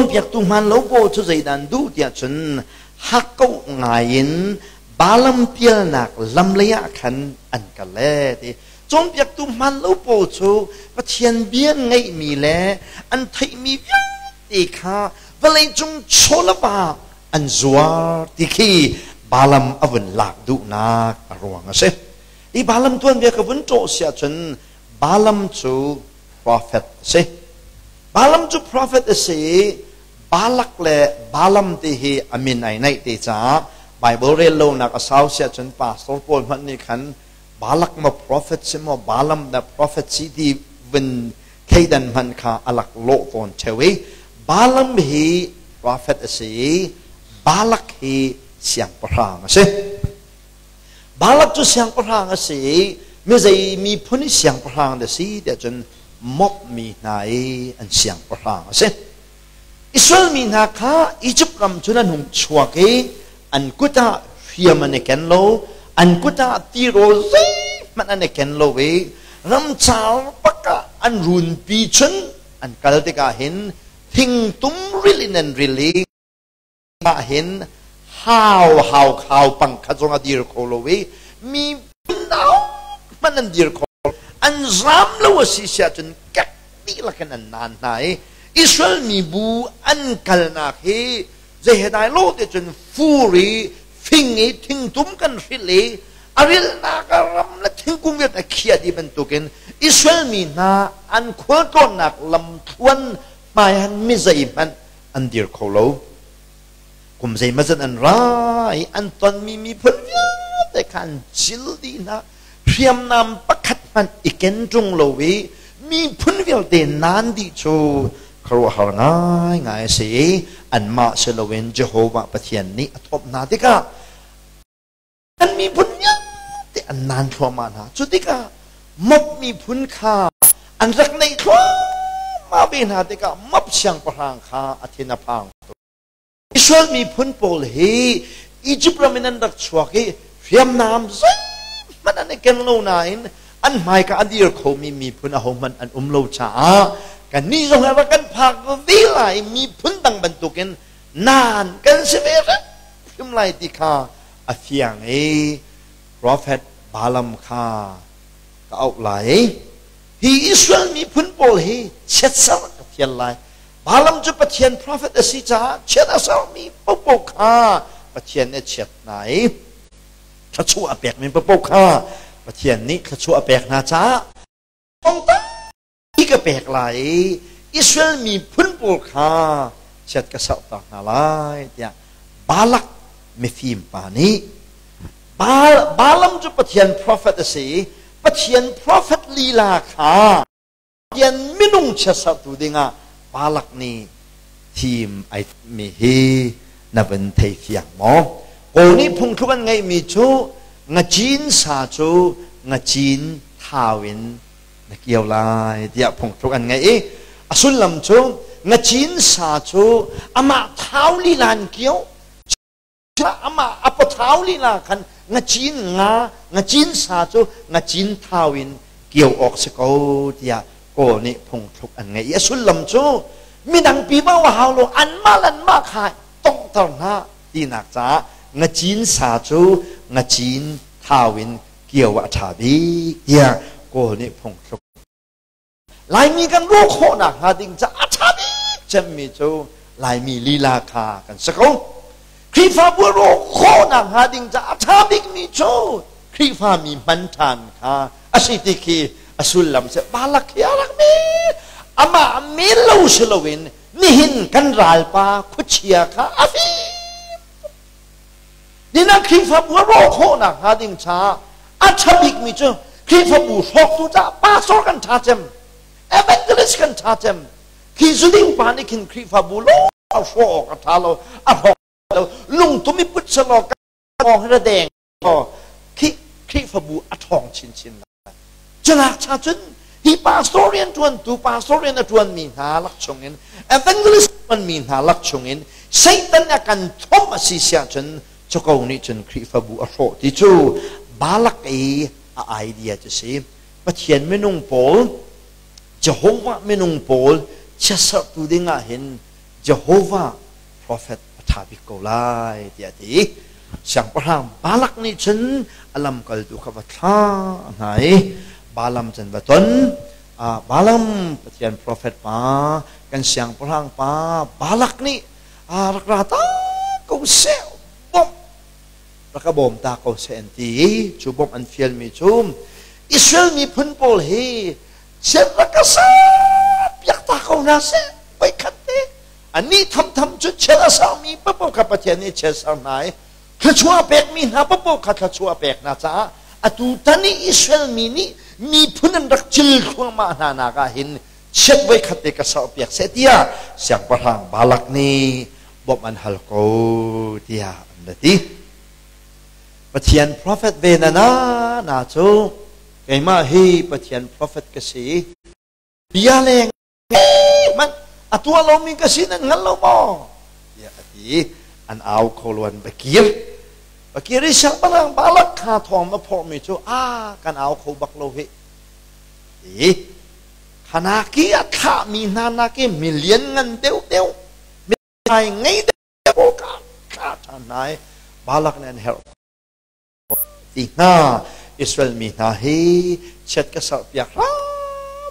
เปียกตุมันโลโบทุใจดันดูเดียจนฮักเก้าไงยินบาลัมเปียนักลำเลียขันอันกันเลยจนเปียกตุมันโลโบชูประเทียนเบียนไงมีแลอันไทยมีเบียนตีข้าเวลาจงโชลบาอันจัวที่ขี้บาลัมอวันหลักดูนักรวงเสอีบาลัมตัวเบียกวันโจเสียจนบาลัมชู prophet เสบาลัมจู prophet เสบาลักเล่บาลัมที่เฮอามินไอในที่จ้าไบเบิลเรียนโลนักสาวเสียจนป่าสโตปอลมันนี่ขันบาลักมา prophet เสมาบาลัมนะ prophet สีที่วันเคดันมันข้าอลักโลตอนเชวีบาลัมเฮ prophet เสบาลักเฮเสียงประหางเสบาลักจูเสียงประหางเสไม่ใช่มีผู้นี้เสียงประหางเดสิเดี๋ยวจนมบมีนายอันเสียงประหางเสอิสราเอลมีนาคาอียิปต์รำจุนันหงชัวเกอันกุตาเฟียมันเกันโลอันกุตาตีโรเซมันอันเกันโลเวรำชาวปะกะอันรุนปีชนอันกัลติกาเห็นทิ้งตุ้มริลินันริลีมาเห็นข่าวปังขจงอดีรโคโลเวมีนาวมันอันดีรโคอันรำแล้วสิเสียจนกัดนี่ละกันนานไหนอิสราเอลมีบูอันกัลนาเฮจะเห็นได้โลกจนฟูรีฟิงทิ้งตุ้มกันฟิลีอาริลนาการำและทิ้งกุมเวทเขียดีเป็นตัวกันอิสราเอลมีนาอันขวดต้นนักลำทวนมาอันมิใจมันอันเดียร์โคโลกุมใจมันจะอันร้ายอันตอนมีพลเวียแต่ขันจิลดีนะเพียมนำประคัดมันอีกเกนจงโลวีมีพลเวียเดนนานดีโชครัวหาง่ายสิอันมาเชลเวนเจโฮวาประเทียนนี้ทบนาติกาอันมีพุนยังแต่อันนานชัวมานะจุติกามบมีพุนค่าอันรักในชัวมาเป็นนาติกามบเชียงพรางค่าอธินาพังอิสราเอลมีพุนโปลเฮอียิปต์รามินันรักชัวเฮเรียมนามซิมันอันนี้เกันโลนายอันหมายกับอันเดียร์เขามีพุนอาหมันอันโลชากันนี่ตรงนั้นว่ากันพักวิไลมีพื้นดังบรรทุกันนานกันเสียแล้วพิมพ์ไล่ที่ข้าอาเฟียงprophet บาลัมข้าก็เอาไหลฮีอิสราเอลมีพื้นโปลฮีเช็ดสารกับเทียนไหลบาลัมจะประเทียน prophet สิจ้าเช็ดสารมีปุ๊บปุ๊บข้าประเทียนเนี่ยเช็ดไหนข้าชั่วเปียกมีปุ๊บปุ๊บข้าประเทียนนี้ข้าชั่วเปียกนะจ้าองตั้งที่กระเปกไหลอิสราเอลมีพื้นปูคาเช็ดกระสอบตากนาลายเนี่ยบาลักไม่ฟิมปานี้บาลัมจะประเทียน prophet สิประเทียน prophet ลีลาคาประเทียนมินุงเช็ดสอบตัวดิ่งบาลักนี่ทีมไอมีเฮนับเป็นเทียงหมอโอ้นี่พุ่งทุกันไงมีชูงาจีนซาชูงาจีนทาวินนักเกี่ยวลายเดียพงทุกันไงอสุลลำชูงาจีนสาชูอามาเท้าลีลานเกี่ยวอามาอัปเท้าลีลาคันงาจีนงาจีนสาชูงาจีนทาวินเกี่ยวออกสกอเดียโกนี่พงทุกันไงอสุลลำชูมีดังปีบ้าว่าฮาวโลอันมาลันมาขายต้องตระหนักดีนักจ้างาจีนสาชูงาจีนทาวินเกี่ยววัฏบีเดียโกนี่พงทุกลายมีกันรู้โคนักหาดิงจะอาชาบิจะมีจูลายมีลีลาคากันสักคนครีฟ้าบัวโรโคนักหาดิงจะอาชาบิมีจูครีฟ้ามีมันทันคาอาศิติกีอสุลลัมเสบาลักยาลักมีอามาเมลูชลวินนี่หินกันรัลปาคุเชียคาอาฟินี่นักครีฟ้าบัวโรโคนักหาดิงชาอาชาบิมีจูครีฟ้าบัวโรตุจ้าปาโซกันท่าเจมเอเวนเจลิสกันท่าเจมคิดสุดิงปานิคินครีฟาบูโลเอาโฟกันท่าเราเอาหอกเราลุงตุ้มิพุทธโลกันมองให้ระแดงก็ครีฟาบูอัดทองชินจะหนักชาจุนที่ปาสโตเรียนจวนตูปาสโตเรียนจวนมีหาลักชงเงินเอเวนเจลิสมันมีหาลักชงเงินไซตันอาการทอมสิเสียจนเจ้าเก่านี่จนครีฟาบูอัดโฟที่จูบาลักไอเดียจะสิประเทียนไม่นุ่งโปลจะหงว่าไม่นุ่งโปลจะสับตัวดิ่งเห็น Jehovah prophet pathabik ko lai tiati siang parang balak ni chen alam kal tu khavatha ngai balam chen baton balam patian prophet pa kan siang parang pa balak ni rakrata ko se bom rakabom ta ko se enti chu bom an fiel mi chum Israel mi phun pol he chen rakasa piak ta ko na se bai khatteอันนี้ทำจุดเชื่อสามีปั๊บขับประเทศนี้เชื่อสามีข้าชัวเปกมีนะปั๊บข้าชัวเปกนะจ๊ะอะตูตอนนี้อิสราเอลมีผู้นั้นรักจิลขวางมาหน้ากาหินเช็ดไว้ขัดเด็กสาวเปียกเสียทียเสียงประหังบาลักนี้บอกมันฮัลโหลทียอันนี้ประเทศ prophet เวนันน่าจูไงมาฮีประเทศ prophet กษีเบียเลงมันตัวเรามีกสินันงั้นเราบอกอย่าทีอันเอาโคลวนไปเกี่ยวริชักบางบาลักขาทองมาพอมีจูกันเอาโคบักโลหิขณะกี้ข้ามีนานากี้มีเลี้ยงเงินเดียวมีไงไงเดียวกันข้าท่านนายบาลักนั่นเฮลตีน่าอิสราเอลมีนาฮีเช็ดกระสอบยาครา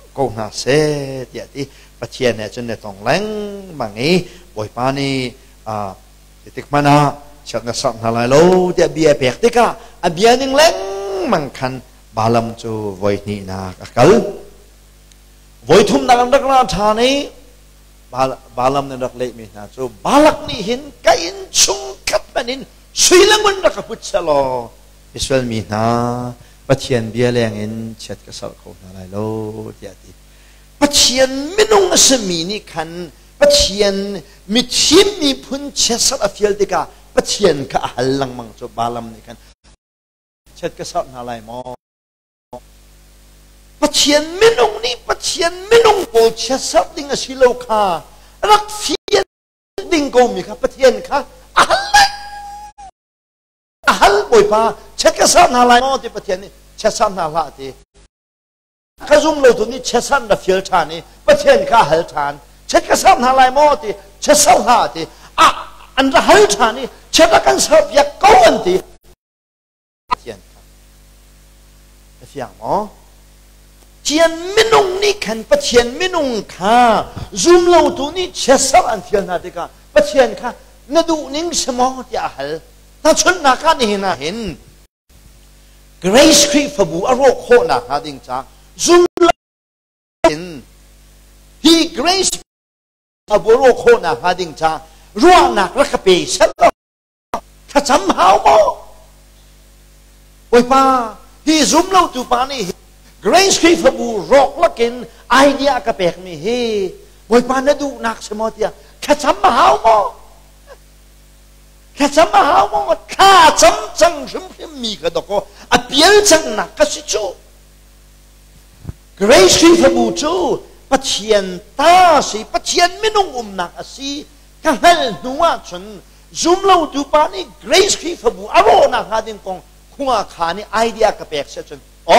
มกูน่าเสียทีประเทศเนี่ยจนเนี่ยต้องแรงบางงี้บ่อยปานี่ติดมานะฉันจะสั่งอะไรโลเดี๋ยวเบียเปียกติกะเบียนึงแรงมันคันบาลัมจูไว้นี่นะกัลไว้ทุ่มนักนักนาชานี่บาลัมเนี่ยรักเล็กมีนะจูบาลักนี่เห็นกินชุ่มกัดมันนินสุยลังมันรักพุทธลออิสราเอลมีนะประเทศเบียแรงเห็นเช็ดกระสอบของอะไรโลเดี๋ยวติประเทศไม่นุ่งสมีนี่คันประเทศมีทีมมีพุ่นเช็ดสัตว์ฟิลติกาประเทศก็หันหลังมังจบบาลัมนี่คันเช็ดกระสอบอะไรมอประเทศไม่นุ่งนี่ประเทศไม่นุ่งโปเช็ดสัตว์ดิ่งสิโลคารักฟิลดิ่งโกมีค่ะประเทศค่ะหันบ่อยป่าเช็ดกระสอบอะไรมอที่ประเทศนี้เช็ดสัตว์อะไรที่ข้าซุ่มเราตัวนี้เช็ดสันแบบเฟียลชานี่ประเทศข้าฮัลชานเช็ดกระสันหาลายมอติเช็ดสันหาติอันละฮัลชานี่เช็ดกันสับอยากก้อนติเทียนครับเทียนมอเทียนไม่นุ่งนี่ขันประเทศไม่นุ่งข้าซุ่มเราตัวนี้เช็ดสันอันเทียนนาติกาประเทศข้านาดูนิ่งสมองที่ฮัลถ้าชนนักนี่นะเห็น Grace ครีฟบูอารมณ์โคนักฮะดิ่งจ้าซุ่มเห็นที่ Grace อบุโรโคนะฮะดิ่งจ้ารัวนักรักเปย์ฉันถ้าจำหาวมั้งโอ้ยป้าที่ซุ่มเราตัวป้านี่ Grace ครีฟบูรอกลักกินไอเดียกระเปกมีเฮ้โอ้ยป้าเนี่ยดูนักสมอติถ้าจำหาวมั้งถ้าจำหาวมั้งข้าจำจังริมริมมีกระดกอ่ะเปลี่ยนจังนักก็สิจู Grace ครีฟบูจูประเทศตาสิประเทศไม่นุ่งนักสิกันให้หนูว่าฉันซุ่มเราดูปานี่ Grace ครีฟบูอารมณ์นักหาดิงกงหัวขานี่ไอเดียกับแปลกเสียจนโอ้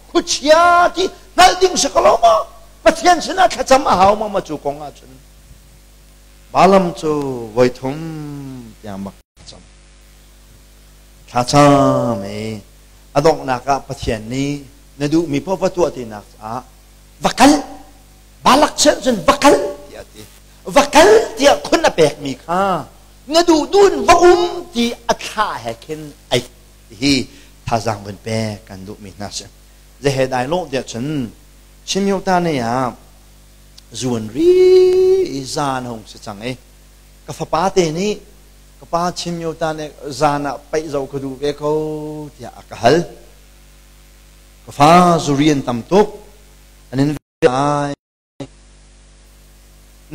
คุชยาที่นั่นดิ่งสกลมาประเทศฉันน่ะข้าจำหาวมาจูกงอาฉันบาลัมจูไว้ทุ่มอย่างมักจำข้าจำไม่อดงนักประเทศนี้นาดูมีพ่อตัวที่นักวักลบาลักเช่นฉันวักลวักลที่คนละแปลกมีค่านาดูดุนว่าที่อัคราแห่งไอ้ที่ท่าจังบนแปลกันดูมีน่าเสียจะเหตุใดโลกเดียวฉันชิมยูตาเนี่ยจวนรีจานหงสิจังกับฟ้าเตนี่กับป้าชิมยูตาเนี่ยจานไปเจ้าก็ดูเวเขาที่อักฮัลก็ฟ้าจุเรียนตำตุกอันนี้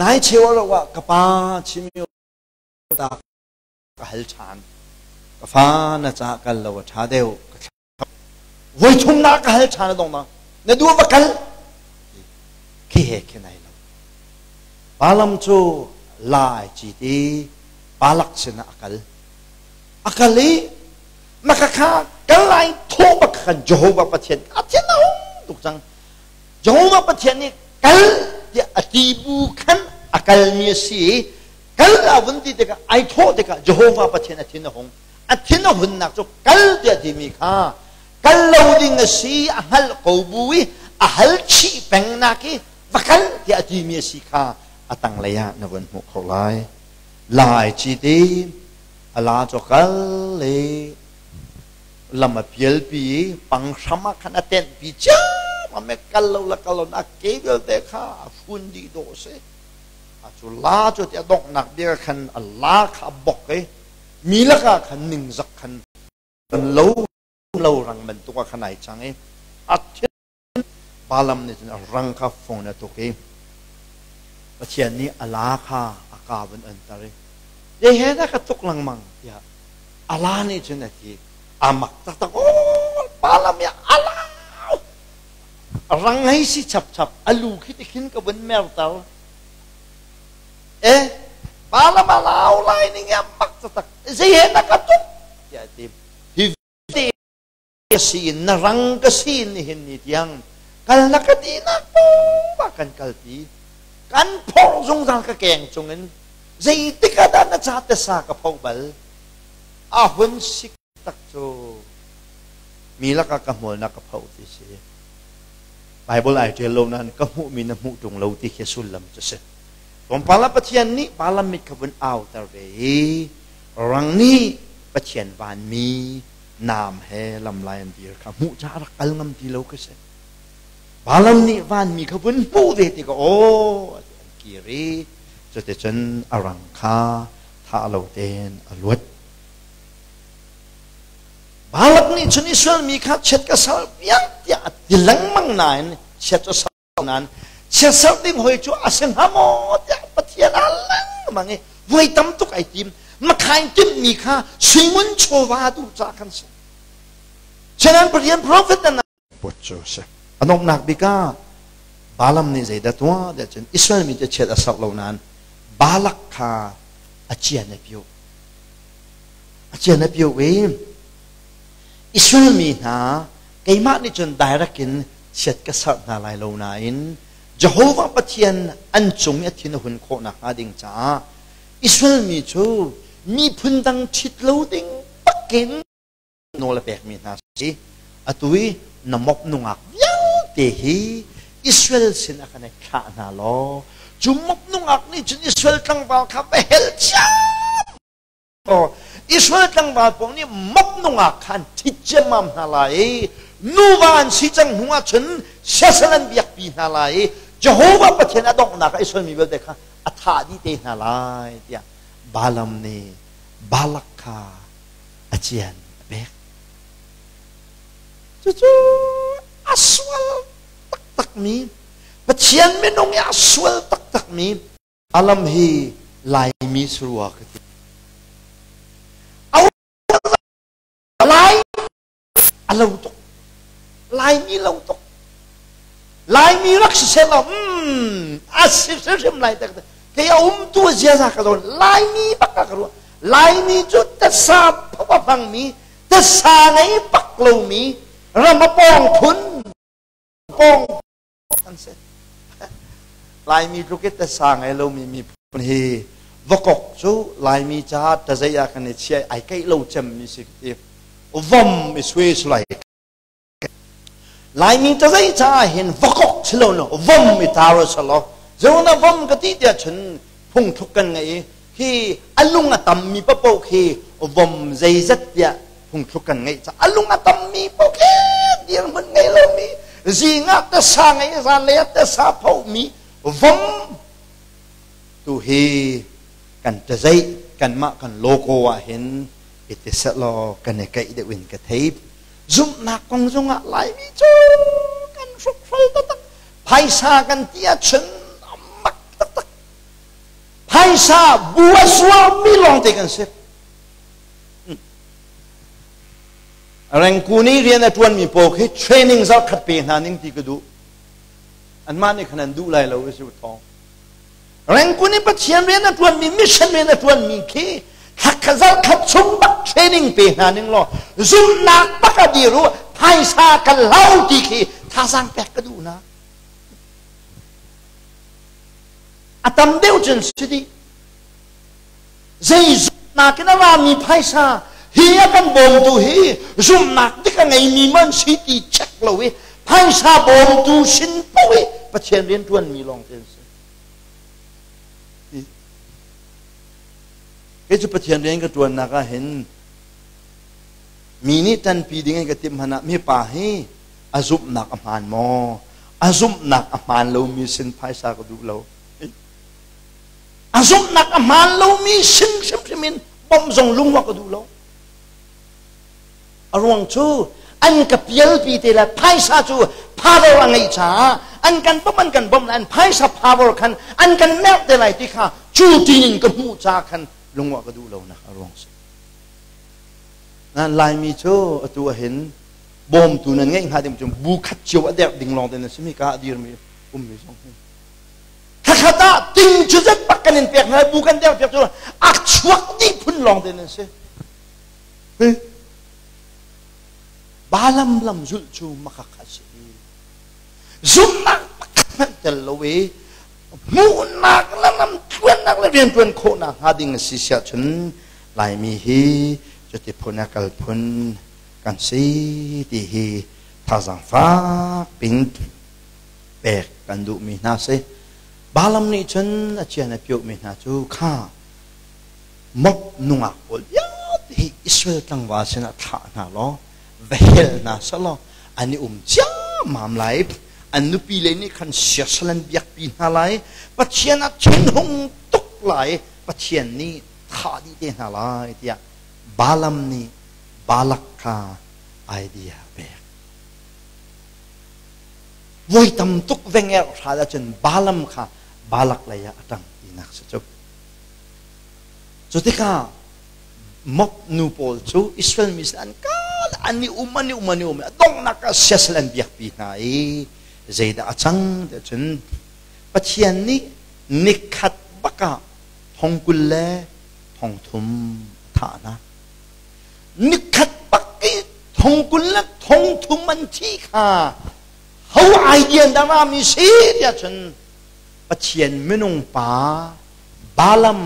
นายเชื่อว่ากป้าชิมิวตากฮัลชานกฟ้าน่าจะกันเราชาเดียววัยทุ่มนักฮัลชานตรงนั้นเนี่ยดูว่ากันขี้เหแค่ไหนเราบาลัมจูลายจีดีบาลักษณะอักลีมักข้ากันไล่ทั่วบักขันโจวประเทศอาเทียนเอาถูกจังโจวประเทศนี้กันที่อธิบูขันอ akal ni si kal avundi deka ai tho deka Jehovah pathian athina hong athina hun nak cho kal de di mi kha kal loading si ahal qobui ahal chi peng na ki vakal de ati mi si kha atang laya na wan mu kholai lai chi ti ala cho kal le lama piel pi pang sama kana ten pi cha ma me kal lo la kal na ke bel de kha fundi do se chu la chu te dok nak dia khan Allah kha bok ke mi la ka khan ning zak khan lo rang man tu ka khanai chang e at balam ni rang kha phone na to ke pathian ni Allah kha aka ban an tare ye he na ka tuk lang mang ya Allah ni chen na ki amak tak tak oh balam ya Allah rang hai si chap chap alu khit khin ka ban mer taw bala malau lai ni ngam mak tak zai na ka tu ya ti hi sin na rang ka sin ni hin ni tiang kal na ka ti na po ba kan kal ti kan phor jong dal ka keng chung en zai ti ka da na cha te sa ka phau bal a hun sik tak cho mi la ka mol na ka phau ti se Bible ai je lo nan ka mu mi na mu tung lo ti khesul lam cha se Tom pala pathian ni palam mit khabun aw tar ve rang ni pathian van mi nam he lam lion dir kha mu cha ra kal ngam ti lo ka se palam ni van mi khabun pu ve ti ko o ki ri cho te chen arang kha tha lo ten alwat balak ni chuni swal mi kha chet ka sal piang tia tilang mang nan chet cho sal nan chia sẻ đinh hồi chúa aseng hamo ya pathian alang mangi voi tam tuk ai tim ma khai tim mi kha suy muốn cho va tu cha kan se chenan pathian prophet na pocho se anok nak bika balam ni zai da tua da chen Israel mi te chet asak lo nan balak kha achian na pio we Israel mi na kai ma ni chen dairekin chet ka sar na lai lo na in Jehovah pathian an chung ya thin hun kho na ha ding cha Israel mi chu mi phundang thit lo ding pakin no la pek mi na si atui na mok nungak yang te hi Israel sin akane kha na lo chu mok nungak ni chu Israel tang ba kha be hel cha o Israel tang ba pong ni mok nungak khan thit jamam na lai nuwan si chang hunga chun shasalan biak pi na lai Jehovah pathian adong na ka Israel mi bel dekha atha di te na lai tia balam ne balakha achian bek chu aswal tak tak mi pathian me nong ya aswal tak tak mi alam hi lai mi surwa ka ti lai alau tok lai mi lau tok lai mi rak se la asif se lai tak ke ya tu zia za ka don lai mi pak ka ru lai mi chu ta sa pa phang mi ta sa ngai pak lo mi ram pong thun pong an se lai mi chu ke ta sa ngai lo mi pun hi vokok chu lai mi cha ta zai ya kan che ai kai lo chem mi sik ti vom mi swe slai lai mi ta zai cha hin vokok chilo no vom mi taro salo zona vom ka ti dia chen phung thuk kan ngai hi alung atam mi pa po khi vom zai zat ya phung thuk kan ngai cha alung atam mi po ke dia mun ngai lo mi zinga ta sa ngai za le ta sa pho mi vom tu hi kan ta zai kan ma kan logo wa hin ite sa lo kan kai de win ka thei zum na kong zung a lai mi chu kan suk phal ta tak phai sa kan tia chen mak tak tak phai sa bua swa mi long te kan se rang ku ni rian a tuan mi po khi training za khat pe na ning ti ka du an ma ni khanan du lai lo su thong rang ku ni pathian rian a tuan mi mission rian a tuan mi khi hakazal khat chung bak training pe na ning lo zum na pak a di ru phai sa ka lau ti khi tha sang pek ka du na อาตมเดียวจนสุดที่ใจนักนั่นว่ามีไพ่ซาเฮียกันบ่มดูเฮียจุ่มนักที่กันไงมีมันสิที่เช็คเลยไพ่ซาบ่มดูสินปุ้ยประเทศเรียนทวนมีลองเทนส์เฮ้ยจุประเทศเรียนก็ทวนนักเห็นมีนี่ทันปีดิ่งกับทิมหนะมีป่าให้อาซุบนักอมานมออาซุบนักอมานเรามีสินไพ่ซาก็ดูเราอาซุบนักอมานเรามีสินมินบ่มส่งลุงว่าก็ดูเราอารมณ์ชูอันกับเยลปีเตละไพ่ซาจูพาเราอังไงจ้าอันกันบ่มันกันบ่มอันไพ่ซาพาเราคันอันกันแมวเตลัยที่ข้าจูตีนกับมูจาคันลุงว่าก็ดูเรานะอารมณ์ชูนั่นลายมีโชตัวเห็นบ่มตัวนั้นไงหาดิมจมบุคัดเจียวเดียบดิ่งลองเดินสิมีกาดีมีมีสองข้าข้าตาติงจุดจะปักกันเปียกนะบุกันเดียวเปียกตัวอักชวักดีพุ่นลองเดินสิบาลัมลำจุลจูมักขัดสิจุลนักมันจะลอยมูนักแล้วนำทวนนักแล้วเรียนทวนโคนักหาดิ่งสิเสียชนลายมีฮีจุดที่พูนักลพุนกันสิที่ฮีท่าสังฟ้าปิงแปกกันดูมีนาเสบาลัมนี่ฉันอาจารย์พิโยมีนาจูข้ามกนุ่งอ่ะโอ้ยที่อิสราเอลตั้งวาสนาท่านาล้อเวลนาสล้ออันนี้จ้ามามไลอันนู้ปีเลยนี่คันเสียสลันเบียกปีนาไลปัจเจียนชินหงตุกไลปัจเจียนนี่ท่าดีเดนาไลเดียบาลัมนี่บาลักคาไอเดียแบกวัยตำตุกเวงเอลชาดจนบาลัมคาบาลักเลยอะตั้งอีนักสุดจุดที่ข้ามกนูโปลจูอิสราเอลมิสอันก็อันนี้อุมันต้องนักเสียสลันเบียกปีไหนใจดาจังเดี๋ยวจนปัจเจียนนี้นิคัดบักะทองกุลเล่ทองทุมฐานะนิคัดบักะทองกุลเล่ทองทุมมันที่ข้าเขาไอเดียดารามีสิเดี๋ยวจนปัจเจียนไม่นงป่าบาลัม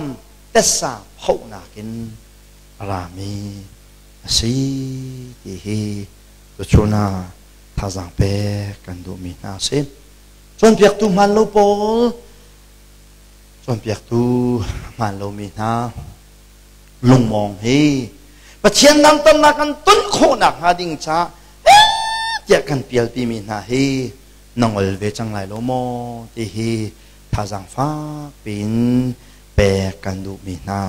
เตสาเผานากินรามีสิที่ตัวชนะท่าสังเปกันดูมีนาเซนจนเปียกตูมันโลโปจนเปียกตูมันโลมีนาลุงมองเฮปัจเจียนนั่งต้นนักกันต้นโคนักหาดิ่งช้าเจ้ากันเปียลปีมีนาเฮนองเอลเวจังไรโลโมที่เฮท่าสังฟ้าเป็นแปกันดูมีนา